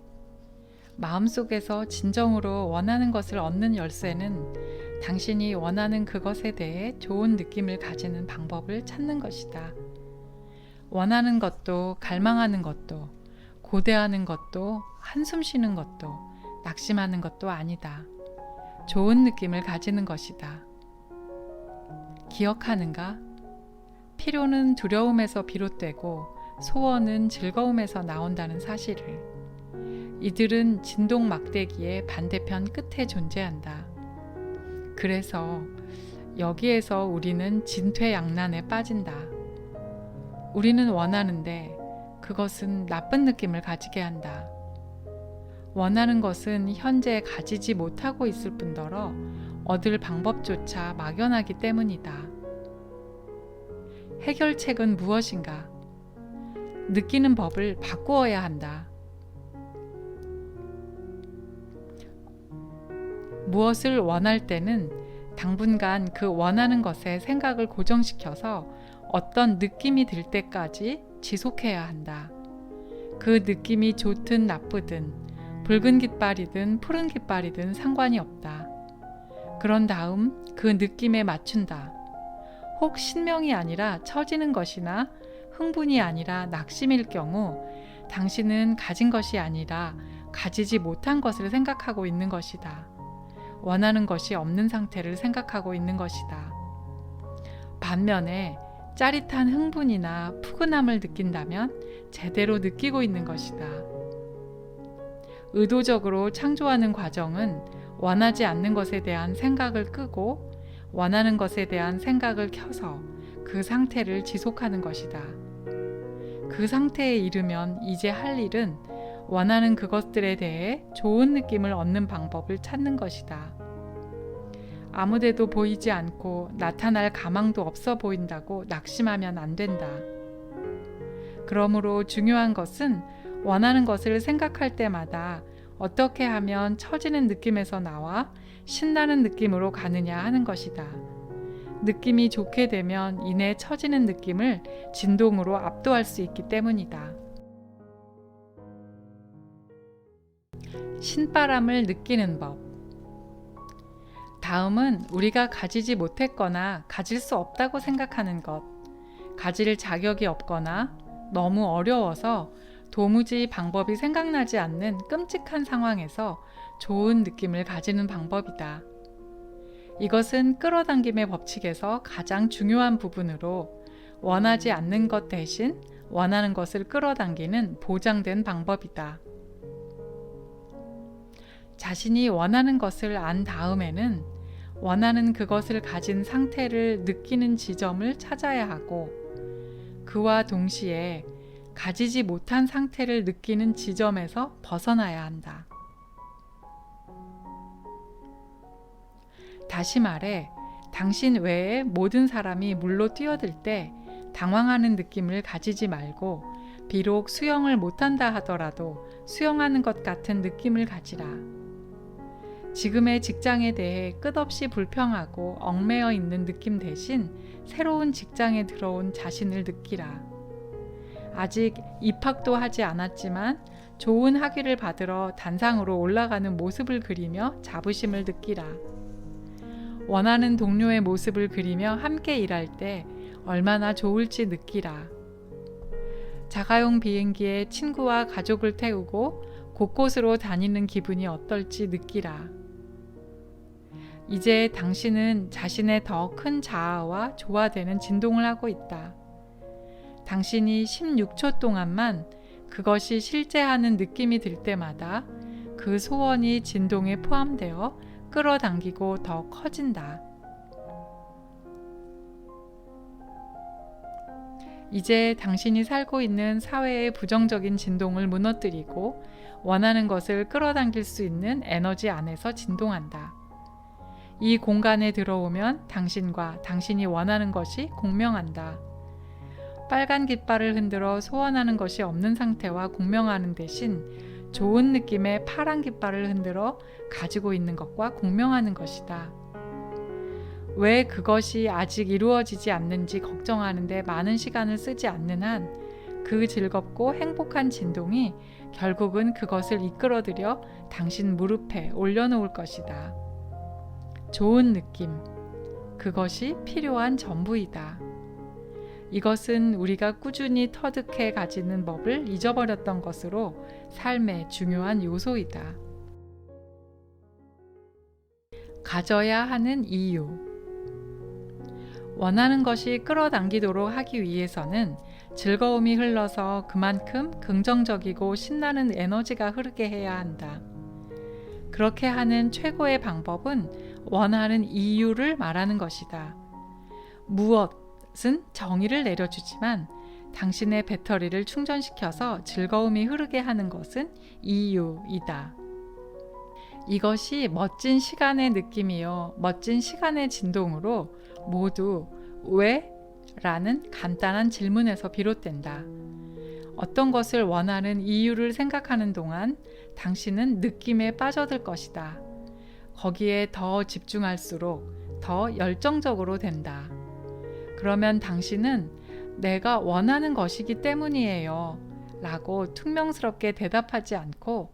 마음속에서 진정으로 원하는 것을 얻는 열쇠는 당신이 원하는 그것에 대해 좋은 느낌을 가지는 방법을 찾는 것이다. 원하는 것도 갈망하는 것도 고대하는 것도 한숨 쉬는 것도 낙심하는 것도 아니다. 좋은 느낌을 가지는 것이다. 기억하는가? 필요는 두려움에서 비롯되고 소원은 즐거움에서 나온다는 사실을. 이들은 진동 막대기의 반대편 끝에 존재한다. 그래서 여기에서 우리는 진퇴양난에 빠진다. 우리는 원하는데 그것은 나쁜 느낌을 가지게 한다. 원하는 것은 현재 가지지 못하고 있을 뿐더러 얻을 방법조차 막연하기 때문이다. 해결책은 무엇인가? 느끼는 법을 바꾸어야 한다. 무엇을 원할 때는 당분간 그 원하는 것에 생각을 고정시켜서 어떤 느낌이 들 때까지 지속해야 한다. 그 느낌이 좋든 나쁘든 붉은 깃발이든 푸른 깃발이든 상관이 없다. 그런 다음 그 느낌에 맞춘다. 혹 신명이 아니라 처지는 것이나 흥분이 아니라 낙심일 경우 당신은 가진 것이 아니라 가지지 못한 것을 생각하고 있는 것이다. 원하는 것이 없는 상태를 생각하고 있는 것이다. 반면에 짜릿한 흥분이나 푸근함을 느낀다면 제대로 느끼고 있는 것이다. 의도적으로 창조하는 과정은 원하지 않는 것에 대한 생각을 끄고 원하는 것에 대한 생각을 켜서 그 상태를 지속하는 것이다. 그 상태에 이르면 이제 할 일은 원하는 그것들에 대해 좋은 느낌을 얻는 방법을 찾는 것이다. 아무데도 보이지 않고 나타날 가망도 없어 보인다고 낙심하면 안 된다. 그러므로 중요한 것은 원하는 것을 생각할 때마다 어떻게 하면 처지는 느낌에서 나와 신나는 느낌으로 가느냐 하는 것이다. 느낌이 좋게 되면 이내 처지는 느낌을 진동으로 압도할 수 있기 때문이다. 신바람을 느끼는 법. 다음은 우리가 가지지 못했거나 가질 수 없다고 생각하는 것, 가질 자격이 없거나 너무 어려워서 도무지 방법이 생각나지 않는 끔찍한 상황에서 좋은 느낌을 가지는 방법이다. 이것은 끌어당김의 법칙에서 가장 중요한 부분으로 원하지 않는 것 대신 원하는 것을 끌어당기는 보장된 방법이다. 자신이 원하는 것을 안 다음에는 원하는 그것을 가진 상태를 느끼는 지점을 찾아야 하고 그와 동시에 가지지 못한 상태를 느끼는 지점에서 벗어나야 한다. 다시 말해, 당신 외에 모든 사람이 물로 뛰어들 때 당황하는 느낌을 가지지 말고 비록 수영을 못한다 하더라도 수영하는 것 같은 느낌을 가지라. 지금의 직장에 대해 끝없이 불평하고 얽매여 있는 느낌 대신 새로운 직장에 들어온 자신을 느끼라. 아직 입학도 하지 않았지만 좋은 학위를 받으러 단상으로 올라가는 모습을 그리며 자부심을 느끼라. 원하는 동료의 모습을 그리며 함께 일할 때 얼마나 좋을지 느끼라. 자가용 비행기에 친구와 가족을 태우고 곳곳으로 다니는 기분이 어떨지 느끼라. 이제 당신은 자신의 더 큰 자아와 조화되는 진동을 하고 있다. 당신이 16초 동안만 그것이 실제 하는 느낌이 들 때마다 그 소원이 진동에 포함되어 끌어당기고 더 커진다. 이제 당신이 살고 있는 사회의 부정적인 진동을 무너뜨리고 원하는 것을 끌어당길 수 있는 에너지 안에서 진동한다. 이 공간에 들어오면 당신과 당신이 원하는 것이 공명한다. 빨간 깃발을 흔들어 소원하는 것이 없는 상태와 공명하는 대신 좋은 느낌의 파란 깃발을 흔들어 가지고 있는 것과 공명하는 것이다. 왜 그것이 아직 이루어지지 않는지 걱정하는데 많은 시간을 쓰지 않는 한 그 즐겁고 행복한 진동이 결국은 그것을 이끌어들여 당신 무릎에 올려놓을 것이다. 좋은 느낌, 그것이 필요한 전부이다. 이것은 우리가 꾸준히 터득해 가지는 법을 잊어버렸던 것으로 삶의 중요한 요소이다. 가져야 하는 이유. 원하는 것이 끌어당기도록 하기 위해서는 즐거움이 흘러서 그만큼 긍정적이고 신나는 에너지가 흐르게 해야 한다. 그렇게 하는 최고의 방법은 원하는 이유를 말하는 것이다. 무엇은 정의를 내려주지만 당신의 배터리를 충전시켜서 즐거움이 흐르게 하는 것은 이유이다. 이것이 멋진 시간의 느낌이요, 멋진 시간의 진동으로 모두 왜? 라는 간단한 질문에서 비롯된다. 어떤 것을 원하는 이유를 생각하는 동안 당신은 느낌에 빠져들 것이다. 거기에 더 집중할수록 더 열정적으로 된다. 그러면 당신은 내가 원하는 것이기 때문이에요 라고 퉁명스럽게 대답하지 않고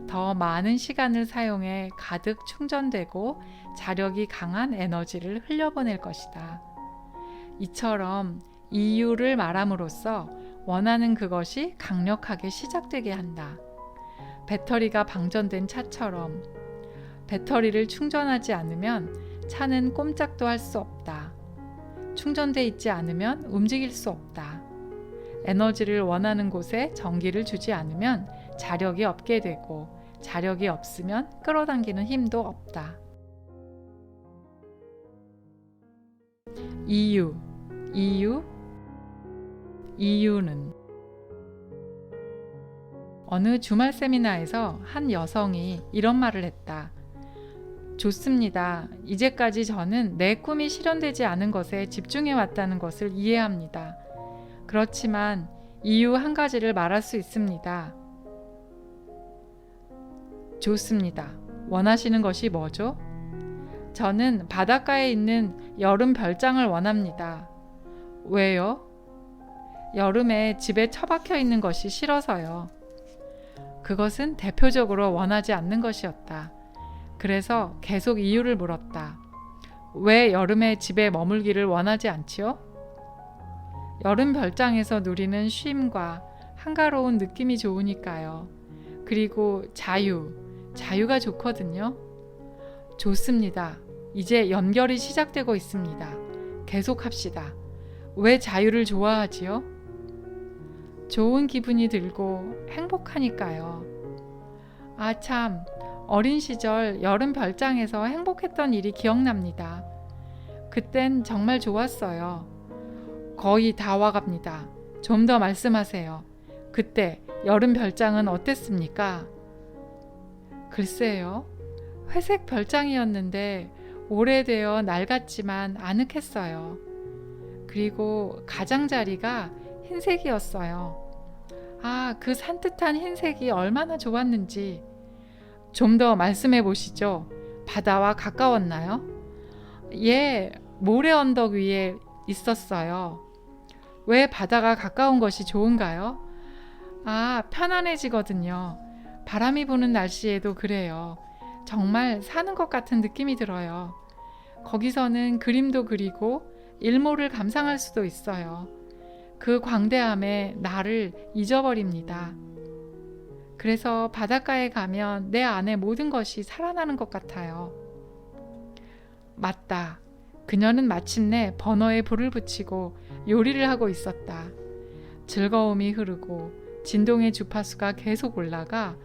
더 많은 시간을 사용해 가득 충전되고 자력이 강한 에너지를 흘려보낼 것이다. 이처럼 이유를 말함으로써 원하는 그것이 강력하게 시작되게 한다. 배터리가 방전된 차처럼 배터리를 충전하지 않으면 차는 꼼짝도 할 수 없다. 충전돼 있지 않으면 움직일 수 없다. 에너지를 원하는 곳에 전기를 주지 않으면 자력이 없게 되고 자력이 없으면 끌어당기는 힘도 없다. 이유는 어느 주말 세미나에서 한 여성이 이런 말을 했다. 좋습니다. 이제까지 저는 내 꿈이 실현되지 않은 것에 집중해 왔다는 것을 이해합니다. 그렇지만 이유 한 가지를 말할 수 있습니다. 좋습니다. 원하시는 것이 뭐죠? 저는 바닷가에 있는 여름 별장을 원합니다. 왜요? 여름에 집에 처박혀 있는 것이 싫어서요. 그것은 대표적으로 원하지 않는 것이었다. 그래서 계속 이유를 물었다. 왜 여름에 집에 머물기를 원하지 않지요? 여름 별장에서 누리는 쉼과 한가로운 느낌이 좋으니까요. 그리고 자유가 좋거든요. 좋습니다. 이제 연결이 시작되고 있습니다. 계속합시다. 왜 자유를 좋아하지요? 좋은 기분이 들고 행복하니까요. 아 참, 어린 시절 여름 별장에서 행복했던 일이 기억납니다. 그땐 정말 좋았어요. 거의 다 와갑니다. 좀 더 말씀하세요. 그때 여름 별장은 어땠습니까? 글쎄요. 회색 별장이었는데 오래되어 낡았지만 아늑했어요. 그리고 가장자리가 흰색이었어요. 아, 그 산뜻한 흰색이 얼마나 좋았는지. 좀 더 말씀해 보시죠. 바다와 가까웠나요? 예, 모래 언덕 위에 있었어요. 왜 바다가 가까운 것이 좋은가요? 아, 편안해지거든요. 바람이 부는 날씨에도 그래요. 정말 사는 것 같은 느낌이 들어요. 거기서는 그림도 그리고 일몰을 감상할 수도 있어요. 그 광대함에 나를 잊어버립니다. 그래서 바닷가에 가면 내 안에 모든 것이 살아나는 것 같아요. 맞다. 그녀는 마침내 버너에 불을 붙이고 요리를 하고 있었다. 즐거움이 흐르고 진동의 주파수가 계속 올라가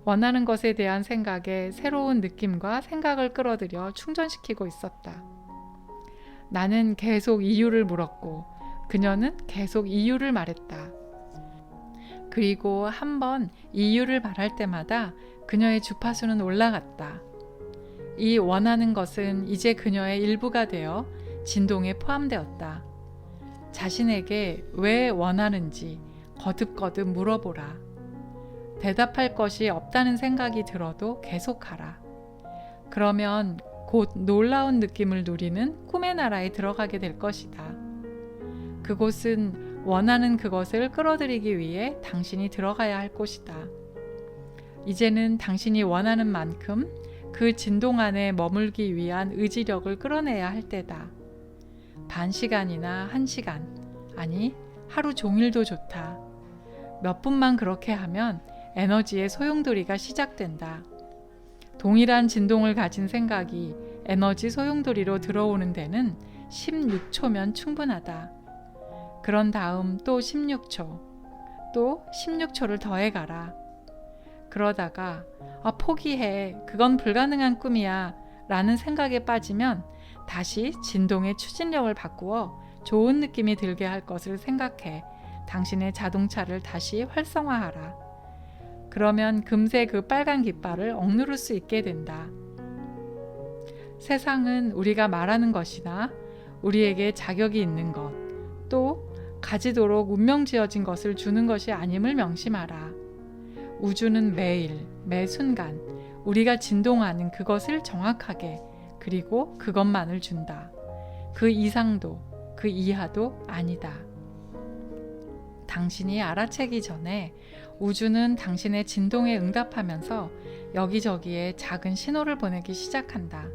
원하는 것에 대한 생각에 새로운 느낌과 생각을 끌어들여 충전시키고 있었다. 나는 계속 이유를 물었고 그녀는 계속 이유를 말했다. 그리고 한 번 이유를 말할 때마다 그녀의 주파수는 올라갔다. 이 원하는 것은 이제 그녀의 일부가 되어 진동에 포함되었다. 자신에게 왜 원하는지 거듭거듭 물어보라. 대답할 것이 없다는 생각이 들어도 계속하라. 그러면 곧 놀라운 느낌을 누리는 꿈의 나라에 들어가게 될 것이다. 그곳은 원하는 그것을 끌어들이기 위해 당신이 들어가야 할 곳이다. 이제는 당신이 원하는 만큼 그 진동 안에 머물기 위한 의지력을 끌어내야 할 때다. 반 시간이나 1시간, 아니 하루 종일도 좋다. 몇 분만 그렇게 하면 에너지의 소용돌이가 시작된다. 동일한 진동을 가진 생각이 에너지 소용돌이로 들어오는 데는 16초면 충분하다. 그런 다음 또 16초, 또 16초를 더해가라. 그러다가 포기해. 그건 불가능한 꿈이야. 라는 생각에 빠지면 다시 진동의 추진력을 바꾸어 좋은 느낌이 들게 할 것을 생각해 당신의 자동차를 다시 활성화하라. 그러면 금세 그 빨간 깃발을 억누를 수 있게 된다. 세상은 우리가 말하는 것이나 우리에게 자격이 있는 것, 또 가지도록 운명 지어진 것을 주는 것이 아님을 명심하라. 우주는 매일, 매 순간 우리가 진동하는 그것을 정확하게 그리고 그것만을 준다. 그 이상도 그 이하도 아니다. 당신이 알아채기 전에 우주는 당신의 진동에 응답하면서 여기저기에 작은 신호를 보내기 시작한다.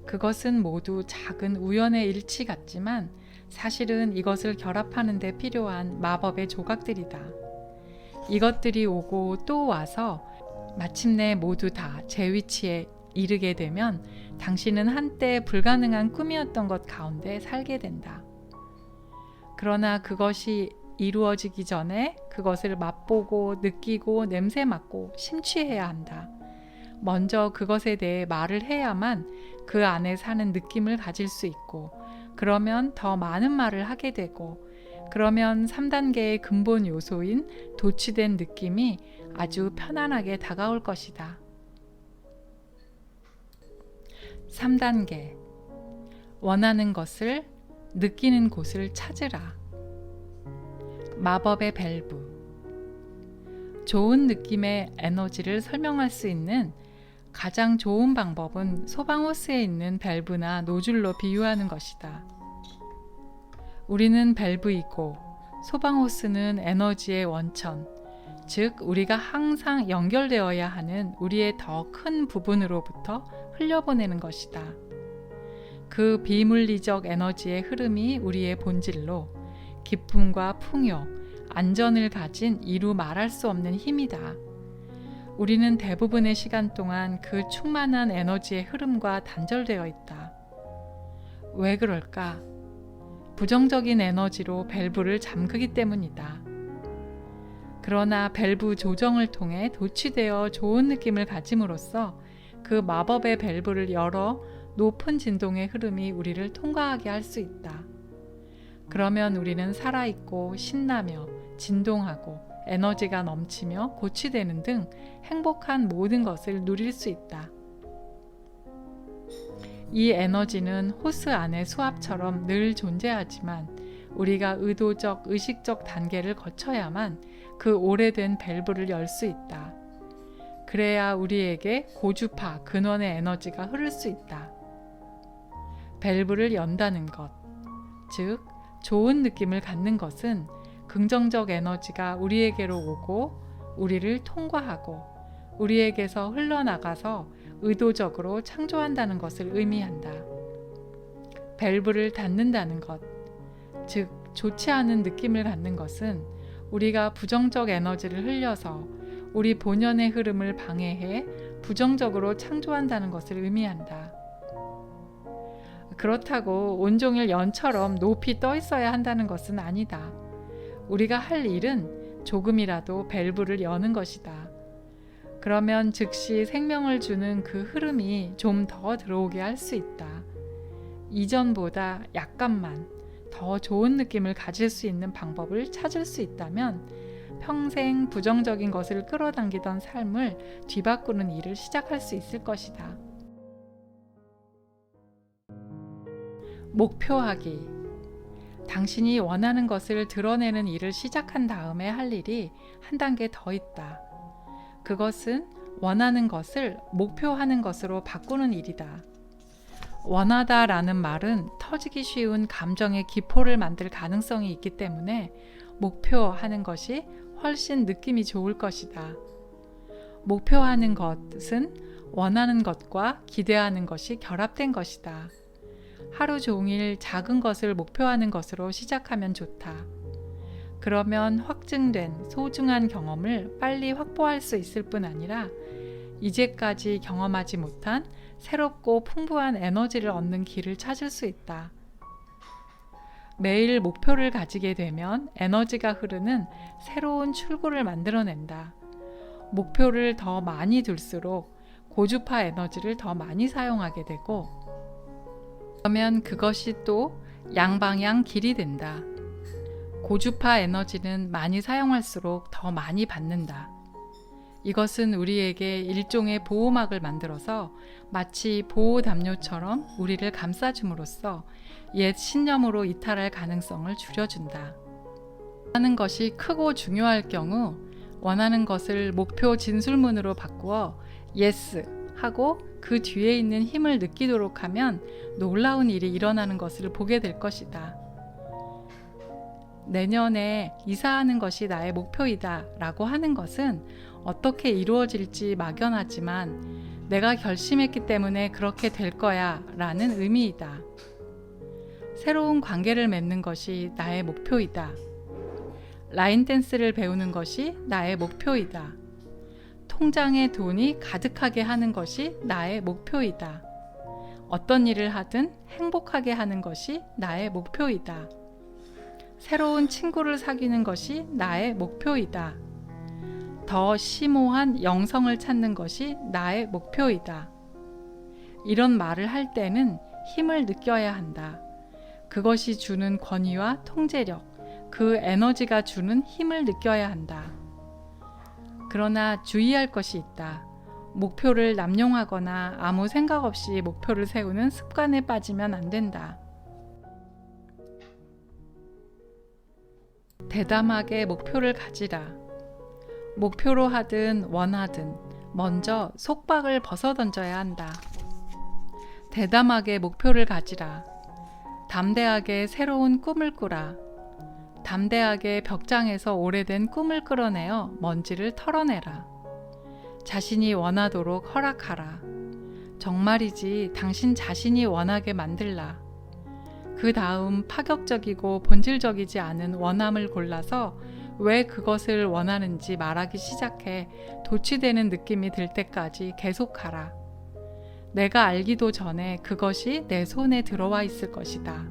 그것은 모두 작은 우연의 일치 같지만 사실은 이것을 결합하는 데 필요한 마법의 조각들이다. 이것들이 오고 또 와서 마침내 모두 다 제 위치에 이르게 되면 당신은 한때 불가능한 꿈이었던 것 가운데 살게 된다. 그러나 그것이 이루어지기 전에 그것을 맛보고 느끼고 냄새 맡고 심취해야 한다. 먼저 그것에 대해 말을 해야만 그 안에 사는 느낌을 가질 수 있고, 그러면 더 많은 말을 하게 되고, 그러면 3단계의 근본 요소인 도취된 느낌이 아주 편안하게 다가올 것이다. 3단계. 원하는 것을 느끼는 곳을 찾으라. 마법의 밸브. 좋은 느낌의 에너지를 설명할 수 있는 가장 좋은 방법은 소방호스에 있는 밸브나 노즐로 비유하는 것이다. 우리는 밸브이고 소방호스는 에너지의 원천, 즉 우리가 항상 연결되어야 하는 우리의 더 큰 부분으로부터 흘려보내는 것이다. 그 비물리적 에너지의 흐름이 우리의 본질로 기쁨과 풍요, 안전을 가진 이루 말할 수 없는 힘이다. 우리는 대부분의 시간 동안 그 충만한 에너지의 흐름과 단절되어 있다. 왜 그럴까? 부정적인 에너지로 밸브를 잠그기 때문이다. 그러나 밸브 조정을 통해 도취되어 좋은 느낌을 가짐으로써 그 마법의 밸브를 열어 높은 진동의 흐름이 우리를 통과하게 할 수 있다. 그러면 우리는 살아있고 신나며 진동하고 에너지가 넘치며 고취되는 등 행복한 모든 것을 누릴 수 있다. 이 에너지는 호스 안의 수압처럼 늘 존재하지만 우리가 의도적, 의식적 단계를 거쳐야만 그 오래된 밸브를 열 수 있다. 그래야 우리에게 고주파, 근원의 에너지가 흐를 수 있다. 밸브를 연다는 것, 즉 좋은 느낌을 갖는 것은 긍정적 에너지가 우리에게로 오고 우리를 통과하고 우리에게서 흘러나가서 의도적으로 창조한다는 것을 의미한다. 밸브를 닫는다는 것, 즉 좋지 않은 느낌을 갖는 것은 우리가 부정적 에너지를 흘려서 우리 본연의 흐름을 방해해 부정적으로 창조한다는 것을 의미한다. 그렇다고 온종일 연처럼 높이 떠 있어야 한다는 것은 아니다. 우리가 할 일은 조금이라도 밸브를 여는 것이다. 그러면 즉시 생명을 주는 그 흐름이 좀 더 들어오게 할 수 있다. 이전보다 약간만 더 좋은 느낌을 가질 수 있는 방법을 찾을 수 있다면 평생 부정적인 것을 끌어당기던 삶을 뒤바꾸는 일을 시작할 수 있을 것이다. 목표하기. 당신이 원하는 것을 드러내는 일을 시작한 다음에 할 일이 한 단계 더 있다. 그것은 원하는 것을 목표하는 것으로 바꾸는 일이다. 원하다라는 말은 터지기 쉬운 감정의 기포를 만들 가능성이 있기 때문에 목표하는 것이 훨씬 느낌이 좋을 것이다. 목표하는 것은 원하는 것과 기대하는 것이 결합된 것이다. 하루 종일 작은 것을 목표하는 것으로 시작하면 좋다. 그러면 확증된 소중한 경험을 빨리 확보할 수 있을 뿐 아니라 이제까지 경험하지 못한 새롭고 풍부한 에너지를 얻는 길을 찾을 수 있다. 매일 목표를 가지게 되면 에너지가 흐르는 새로운 출구를 만들어낸다. 목표를 더 많이 둘수록 고주파 에너지를 더 많이 사용하게 되고, 그러면 그것이 또 양방향 길이 된다. 고주파 에너지는 많이 사용할수록 더 많이 받는다. 이것은 우리에게 일종의 보호막을 만들어서 마치 보호담요처럼 우리를 감싸줌으로써 옛 신념으로 이탈할 가능성을 줄여준다. 원하는 것이 크고 중요할 경우 원하는 것을 목표 진술문으로 바꾸어 yes 하고 그 뒤에 있는 힘을 느끼도록 하면 놀라운 일이 일어나는 것을 보게 될 것이다. 내년에 이사하는 것이 나의 목표이다 라고 하는 것은 어떻게 이루어질지 막연하지만 내가 결심했기 때문에 그렇게 될 거야 라는 의미이다. 새로운 관계를 맺는 것이 나의 목표이다. 라인 댄스를 배우는 것이 나의 목표이다. 통장에 돈이 가득하게 하는 것이 나의 목표이다. 어떤 일을 하든 행복하게 하는 것이 나의 목표이다. 새로운 친구를 사귀는 것이 나의 목표이다. 더 심오한 영성을 찾는 것이 나의 목표이다. 이런 말을 할 때는 힘을 느껴야 한다. 그것이 주는 권위와 통제력, 그 에너지가 주는 힘을 느껴야 한다. 그러나 주의할 것이 있다. 목표를 남용하거나 아무 생각 없이 목표를 세우는 습관에 빠지면 안 된다. 대담하게 목표를 가지라. 목표로 하든 원하든 먼저 속박을 벗어던져야 한다. 대담하게 목표를 가지라. 담대하게 새로운 꿈을 꾸라. 담대하게 벽장에서 오래된 꿈을 끌어내어 먼지를 털어내라. 자신이 원하도록 허락하라. 정말이지 당신 자신이 원하게 만들라. 그 다음 파격적이고 본질적이지 않은 원함을 골라서 왜 그것을 원하는지 말하기 시작해 도취되는 느낌이 들 때까지 계속하라. 내가 알기도 전에 그것이 내 손에 들어와 있을 것이다.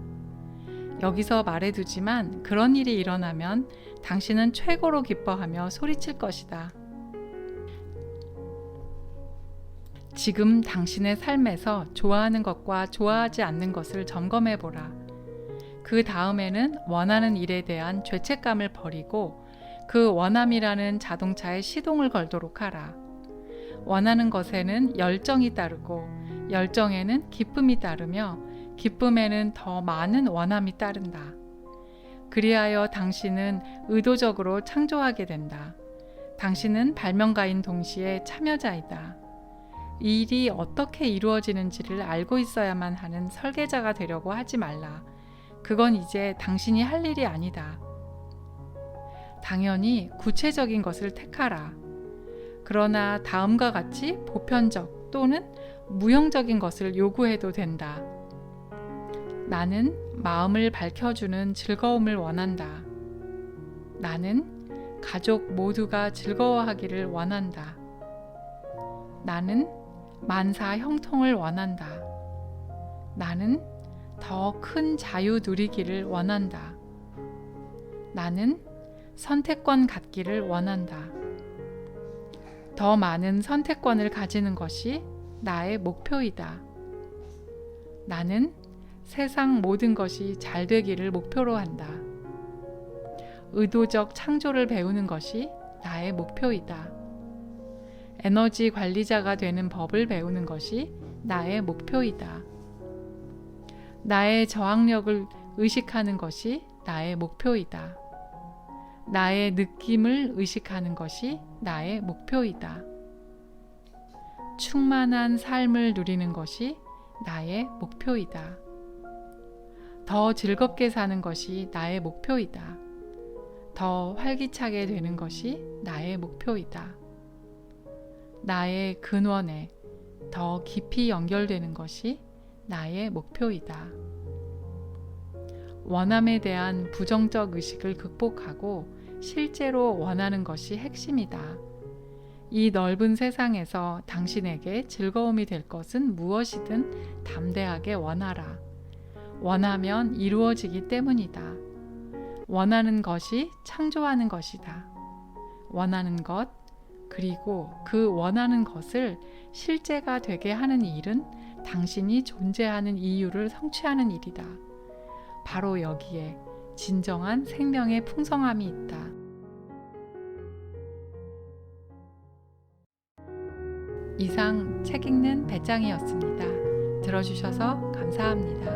여기서 말해두지만 그런 일이 일어나면 당신은 최고로 기뻐하며 소리칠 것이다. 지금 당신의 삶에서 좋아하는 것과 좋아하지 않는 것을 점검해보라. 그 다음에는 원하는 일에 대한 죄책감을 버리고 그 원함이라는 자동차에 시동을 걸도록 하라. 원하는 것에는 열정이 따르고 열정에는 기쁨이 따르며 기쁨에는 더 많은 원함이 따른다. 그리하여 당신은 의도적으로 창조하게 된다. 당신은 발명가인 동시에 참여자이다. 이 일이 어떻게 이루어지는지를 알고 있어야만 하는 설계자가 되려고 하지 말라. 그건 이제 당신이 할 일이 아니다. 당연히 구체적인 것을 택하라. 그러나 다음과 같이 보편적 또는 무형적인 것을 요구해도 된다. 나는 마음을 밝혀주는 즐거움을 원한다. 나는 가족 모두가 즐거워하기를 원한다. 나는 만사 형통을 원한다. 나는 더 큰 자유 누리기를 원한다. 나는 선택권 갖기를 원한다. 더 많은 선택권을 가지는 것이 나의 목표이다. 나는 세상 모든 것이 잘 되기를 목표로 한다. 의도적 창조를 배우는 것이 나의 목표이다. 에너지 관리자가 되는 법을 배우는 것이 나의 목표이다. 나의 저항력을 의식하는 것이 나의 목표이다. 나의 느낌을 의식하는 것이 나의 목표이다. 충만한 삶을 누리는 것이 나의 목표이다. 더 즐겁게 사는 것이 나의 목표이다. 더 활기차게 되는 것이 나의 목표이다. 나의 근원에 더 깊이 연결되는 것이 나의 목표이다. 원함에 대한 부정적 의식을 극복하고 실제로 원하는 것이 핵심이다. 이 넓은 세상에서 당신에게 즐거움이 될 것은 무엇이든 담대하게 원하라. 원하면 이루어지기 때문이다. 원하는 것이 창조하는 것이다. 원하는 것, 그리고 그 원하는 것을 실제가 되게 하는 일은 당신이 존재하는 이유를 성취하는 일이다. 바로 여기에 진정한 생명의 풍성함이 있다. 이상 책 읽는 배짱이었습니다. 들어주셔서 감사합니다.